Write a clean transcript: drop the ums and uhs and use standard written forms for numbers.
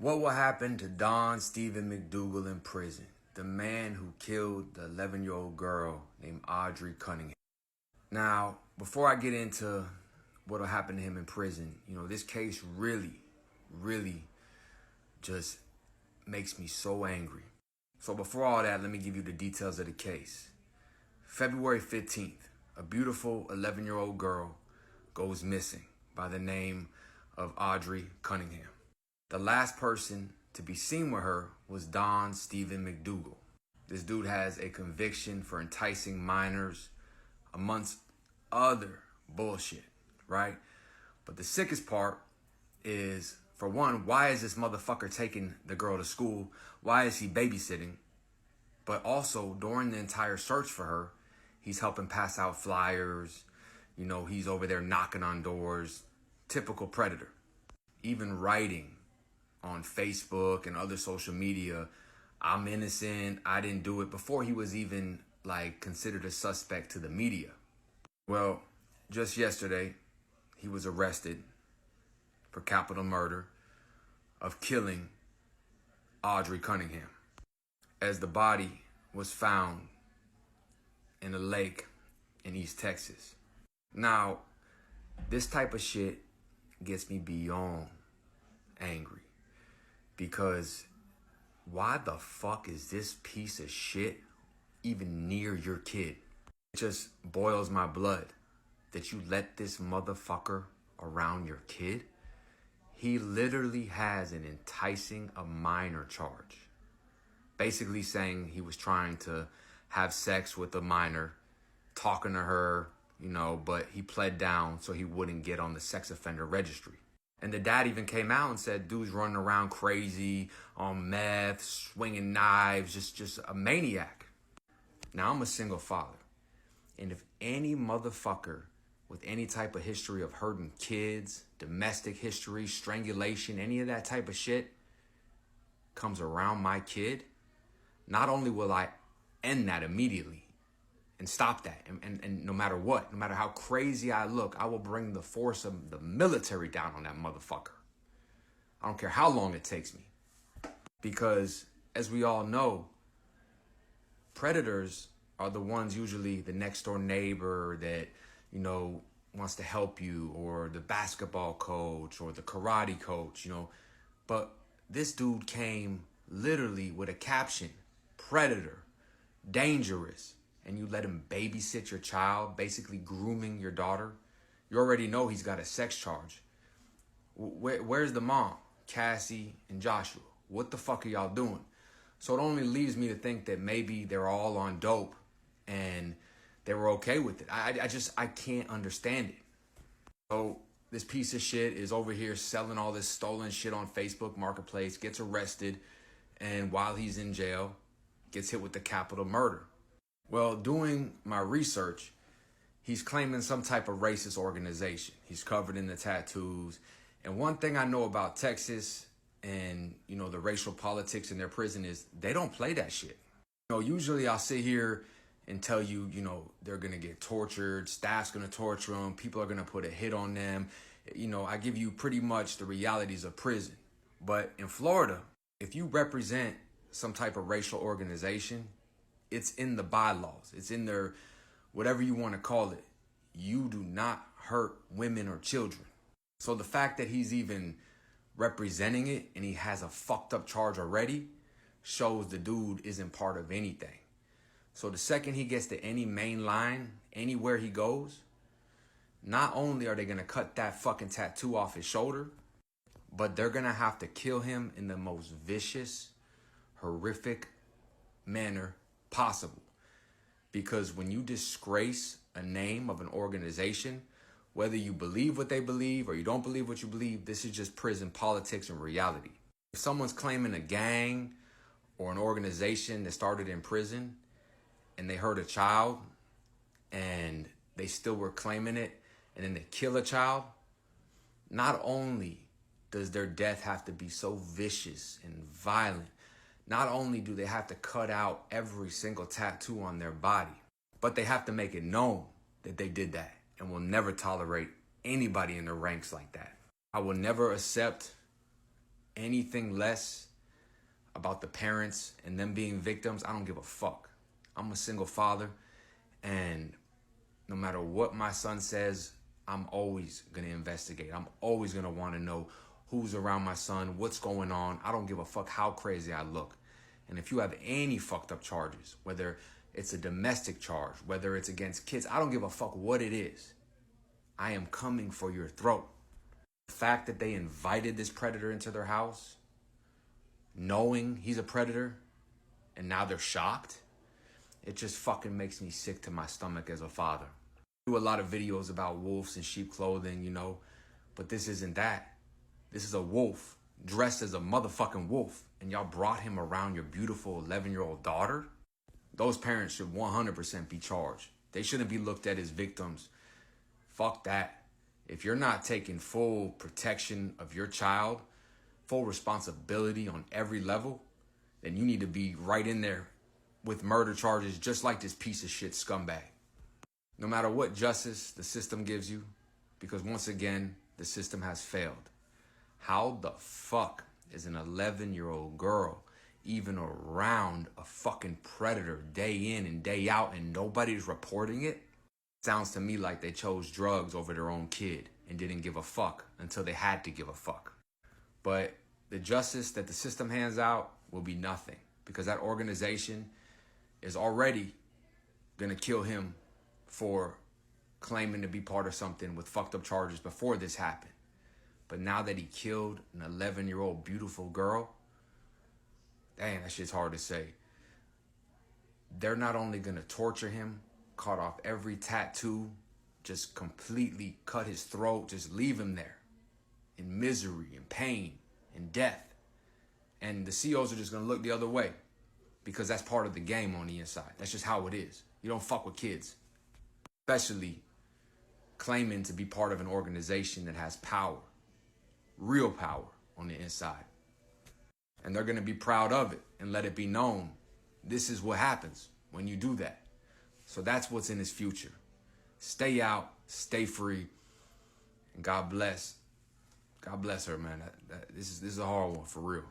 What will happen to Don Steven Mcdougal in prison? The man who killed the 11-year-old girl named Audrey Cunningham. Now, before I get into what will happen to him in prison, this case really just makes me so angry. So before all that, let me give you the details of the case. February 15th, a beautiful 11-year-old girl goes missing by the name of Audrey Cunningham. The last person to be seen with her was Don Steven Mcdougal. This dude has a conviction for enticing minors, amongst other bullshit, right? But the sickest part is, for one, why is this motherfucker taking the girl to school? Why is he babysitting? But also, during the entire search for her, he's helping pass out flyers. He's over there knocking on doors. Typical predator. Even writing on Facebook and other social media, I'm innocent, I didn't do it, before he was even considered a suspect to the media. Well, just yesterday, he was arrested for capital murder of killing Audrey Cunningham, as the body was found in a lake in East Texas. Now, this type of shit gets me beyond angry, because why the fuck is this piece of shit even near your kid? It just boils my blood that you let this motherfucker around your kid. He literally has an enticing a minor charge. Basically saying he was trying to have sex with a minor, talking to her, but he pled down so he wouldn't get on the sex offender registry. And the dad even came out and said, dude's running around crazy on meth, swinging knives, just a maniac. Now, I'm a single father. And if any motherfucker with any type of history of hurting kids, domestic history, strangulation, any of that type of shit comes around my kid, not only will I end that immediately and stop that, and no matter what, no matter how crazy I look, I will bring the force of the military down on that motherfucker. I don't care how long it takes me. Because, as we all know, predators are the ones, usually the next door neighbor that, wants to help you, or the basketball coach, or the karate coach, But this dude came literally with a caption, predator, dangerous, and you let him babysit your child, basically grooming your daughter. You already know he's got a sex charge. Where's the mom, Cassie and Joshua? What the fuck are y'all doing? So it only leaves me to think that maybe they're all on dope and they were okay with it. I can't understand it. So this piece of shit is over here selling all this stolen shit on Facebook Marketplace, gets arrested, and while he's in jail, gets hit with the capital murder. Well, doing my research, he's claiming some type of racist organization. He's covered in the tattoos. And one thing I know about Texas and, the racial politics in their prison is they don't play that shit. Usually I'll sit here and tell you, they're going to get tortured. Staff's going to torture them. People are going to put a hit on them. I give you pretty much the realities of prison. But in Florida, if you represent some type of racial organization, it's in the bylaws. It's in their, whatever you want to call it. You do not hurt women or children. So the fact that he's even representing it and he has a fucked up charge already shows the dude isn't part of anything. So the second he gets to any main line, anywhere he goes, not only are they going to cut that fucking tattoo off his shoulder, but they're going to have to kill him in the most vicious, horrific manner possible. Because when you disgrace a name of an organization, whether you believe what they believe or you don't believe what you believe, this is just prison politics and reality. If someone's claiming a gang or an organization that started in prison and they hurt a child and they still were claiming it, and then they kill a child, not only does their death have to be so vicious and violent, not only do they have to cut out every single tattoo on their body, but they have to make it known that they did that and will never tolerate anybody in the ranks like that. I will never accept anything less about the parents and them being victims, I don't give a fuck. I'm a single father, and no matter what my son says, I'm always going to investigate. I'm always going to want to know who's around my son, what's going on. I don't give a fuck how crazy I look. And if you have any fucked up charges, whether it's a domestic charge, whether it's against kids, I don't give a fuck what it is. I am coming for your throat. The fact that they invited this predator into their house, knowing he's a predator, and now they're shocked, it just fucking makes me sick to my stomach as a father. I do a lot of videos about wolves in sheep clothing, you know, but this isn't that. This is a wolf dressed as a motherfucking wolf, and y'all brought him around your beautiful 11-year-old daughter. Those parents should 100% be charged. They shouldn't be looked at as victims. Fuck that. If you're not taking full protection of your child, full responsibility on every level, then you need to be right in there with murder charges just like this piece of shit scumbag. No matter what justice the system gives you, because once again, the system has failed. How the fuck is an 11-year-old girl even around a fucking predator day in and day out and nobody's reporting it? Sounds to me like they chose drugs over their own kid and didn't give a fuck until they had to give a fuck. But the justice that the system hands out will be nothing, because that organization is already gonna kill him for claiming to be part of something with fucked up charges before this happened. But now that he killed an 11-year-old beautiful girl, dang, that shit's hard to say. They're not only gonna torture him, cut off every tattoo, just completely cut his throat, just leave him there in misery and pain and death. And the COs are just gonna look the other way because that's part of the game on the inside. That's just how it is. You don't fuck with kids, especially claiming to be part of an organization that has power, real power on the inside. And they're gonna be proud of it and let it be known. This is what happens when you do that. So that's what's in his future. Stay out, stay free, and God bless. God bless her, man. This is a hard one for real.